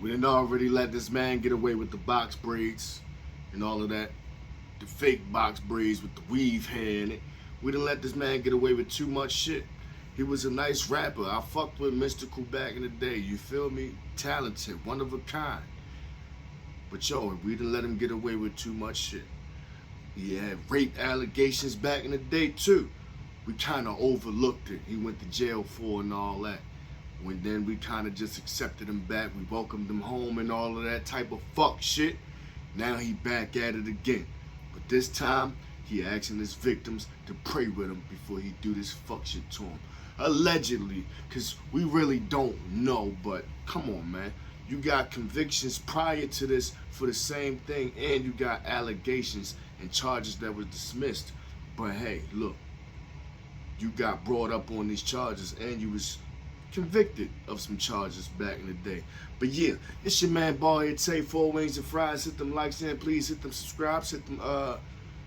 We didn't already let this man get away with the box braids and all of that. The fake box braids with the weave hair in it. We didn't let this man get away with too much shit. He was a nice rapper. I fucked with Mystikal back in the day. You feel me? Talented, one of a kind. But yo, we didn't let him get away with too much shit. He had rape allegations back in the day too. We kind of overlooked it. He went to jail for and all that. When then we kind of just accepted him back. We welcomed him home and all of that type of fuck shit. Now he back at it again. But this time, he asking his victims to pray with him before he do this fuck shit to him. Allegedly, because we really don't know, but come on, man. You got convictions prior to this for the same thing, and you got allegations and charges that were dismissed. But hey, look, you got brought up on these charges, and you was convicted of some charges back in the day. But yeah, it's your man Ball here. Tay 4 Wings and Fries. Hit them likes and please hit them subscribes, hit them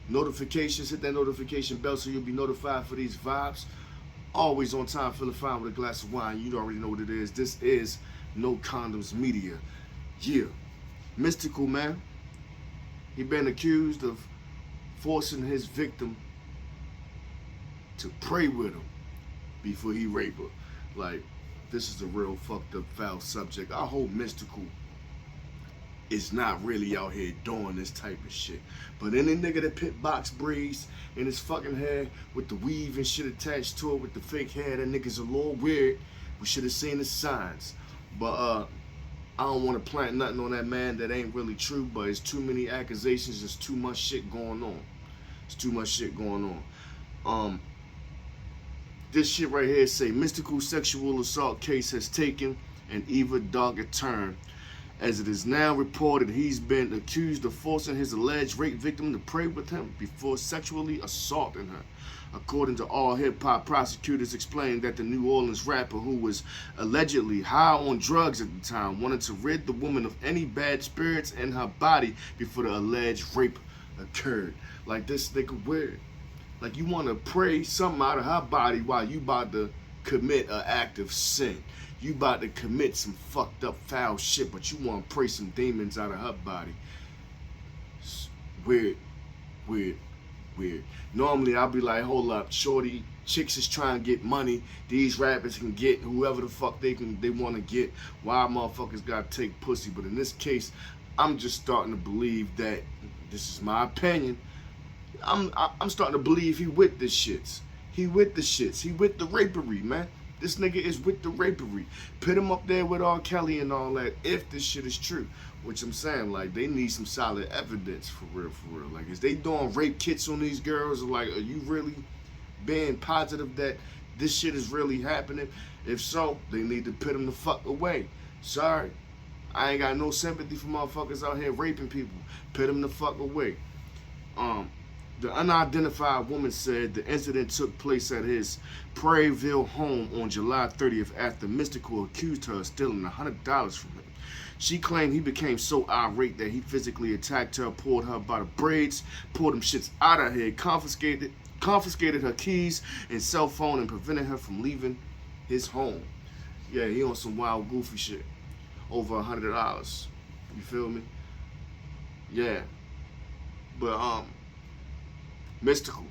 notifications, hit that notification bell so you'll be notified for these vibes. Always on time, feeling fine with a glass of wine. You already know what it is. This is No Condoms Media. Yeah, Mystikal, man. He been accused of forcing his victim to pray with him before he rape her. Like, this is a real fucked up foul subject. I hope Mystikal is not really out here doing this type of shit. But any nigga that put box braids in his fucking hair with the weave and shit attached to it with the fake hair, that nigga's a little weird. We should have seen the signs. But I don't want to plant nothing on that man that ain't really true, but it's too many accusations, there's too much shit going on. It's too much shit going on. This shit right here say Mystikal sexual assault case has taken an even darker turn, as it is now reported he's been accused of forcing his alleged rape victim to pray with him before sexually assaulting her. According to All Hip Hop, prosecutors explained that the New Orleans rapper, who was allegedly high on drugs at the time, wanted to rid the woman of any bad spirits in her body before the alleged rape occurred. Like, this nigga weird. Like, you want to pray something out of her body while you about to commit an act of sin. You about to commit some fucked up foul shit, but you want to pray some demons out of her body. It's weird, weird, weird. Normally, I'll be like, hold up, shorty, chicks is trying to get money. These rappers can get whoever the fuck they want to get. Why motherfuckers got to take pussy? But in this case, I'm just starting to believe that, this is my opinion, I'm starting to believe he with the shits. He with the shits. He with the rapery, man. This nigga is with the rapery. Put him up there with R. Kelly and all that, if this shit is true. Which I'm saying, like, they need some solid evidence for real, for real. Like, is they doing rape kits on these girls? Like, are you really being positive that this shit is really happening? If so, they need to put him the fuck away. Sorry. I ain't got no sympathy for motherfuckers out here raping people. Put him the fuck away. The unidentified woman said the incident took place at his Prairieville home on July 30th after Mystikal accused her of stealing $100 from him. She claimed he became so irate that he physically attacked her, pulled her by the braids, pulled them shits out of her head, confiscated her keys and cell phone, and prevented her from leaving his home. Yeah, he on some wild goofy shit. Over $100. You feel me? Yeah. But Mystikal,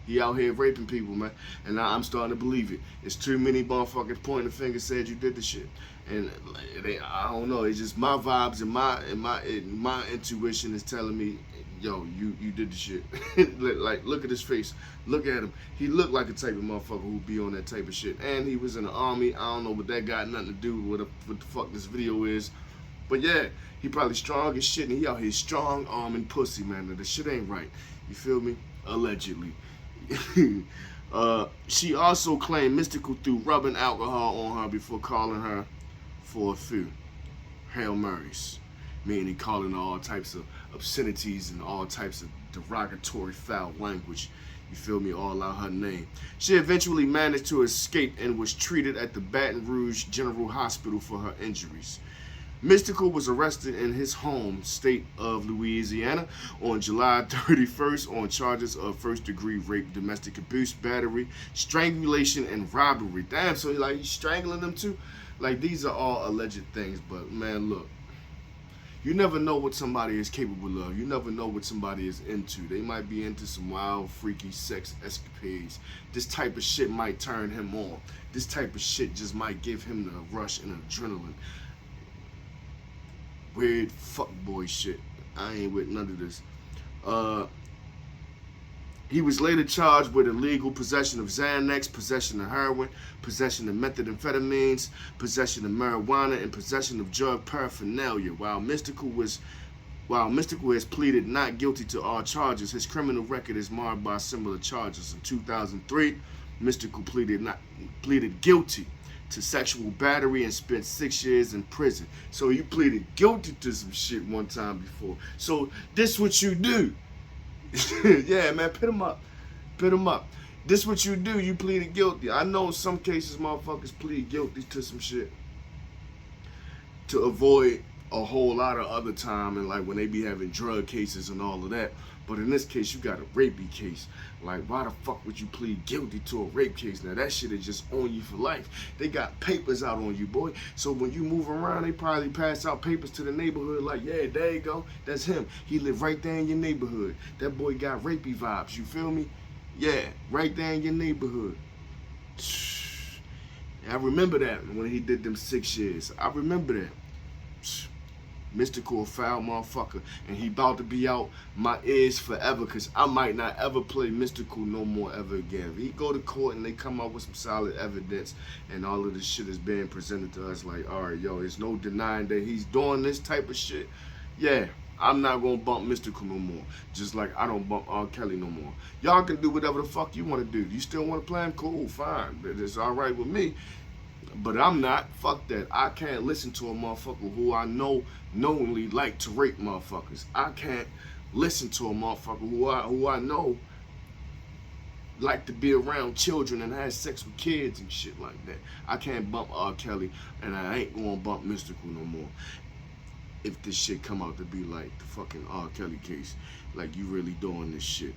he out here raping people, man, and now I'm starting to believe it. It's too many motherfuckers pointing the finger, said you did the shit, and I don't know. It's just my vibes and my intuition is telling me, yo, you did the shit. Like, look at his face, look at him. He looked like the type of motherfucker who'd be on that type of shit, and he was in the army. I don't know, but that got nothing to do with what the fuck this video is. But yeah, he probably strong as shit, and he out here strong arming pussy, man. The shit ain't right. You feel me? Allegedly. She also claimed Mystikal threw rubbing alcohol on her before calling her for a few Hail Marys, meaning calling her all types of obscenities and all types of derogatory foul language. You feel me? All out her name. She eventually managed to escape and was treated at the Baton Rouge General Hospital for her injuries. Mystikal was arrested in his home state of Louisiana on July 31st on charges of first-degree rape, domestic abuse, battery, strangulation, and robbery. Damn, so he's strangling them too? Like, these are all alleged things, but man, look. You never know what somebody is capable of. You never know what somebody is into. They might be into some wild, freaky sex escapades. This type of shit might turn him on. This type of shit just might give him the rush and adrenaline. Weird fuckboy shit. I ain't with none of this. He was later charged with illegal possession of Xanax, possession of heroin, possession of methamphetamines, possession of marijuana, and possession of drug paraphernalia. While Mystikal has pleaded not guilty to all charges, his criminal record is marred by similar charges. In 2003, Mystikal pleaded guilty to sexual battery and spent 6 years in prison. So he pleaded guilty to some shit one time before. So this what you do. Yeah, man, pit him up. Pit him up. This what you do, you pleaded guilty. I know in some cases motherfuckers plead guilty to some shit to avoid a whole lot of other time, and like when they be having drug cases and all of that. But in this case, you got a rape case. Like, why the fuck would you plead guilty to a rape case? Now, that shit is just on you for life. They got papers out on you, boy. So when you move around, they probably pass out papers to the neighborhood like, yeah, there you go. That's him. He live right there in your neighborhood. That boy got rapey vibes. You feel me? Yeah, right there in your neighborhood. I remember that when he did them 6 years. I remember that. Mystikal, foul motherfucker, and he about to be out my ears forever, because I might not ever play Mystikal no more ever again. If he go to court and they come up with some solid evidence and all of this shit is being presented to us like, all right, yo, there's no denying that he's doing this type of shit, yeah, I'm not gonna bump Mystikal no more. Just like I don't bump R. Kelly no more. Y'all can do whatever the fuck you want to do. You still want to play him? Cool, fine. It's all right with me. But I'm not. Fuck that. I can't listen to a motherfucker who I know knowingly like to rape motherfuckers. I can't listen to a motherfucker who I know like to be around children and have sex with kids and shit like that. I can't bump R. Kelly, and I ain't gonna bump Mystikal no more. If this shit come out to be like the fucking R. Kelly case, like you really doing this shit.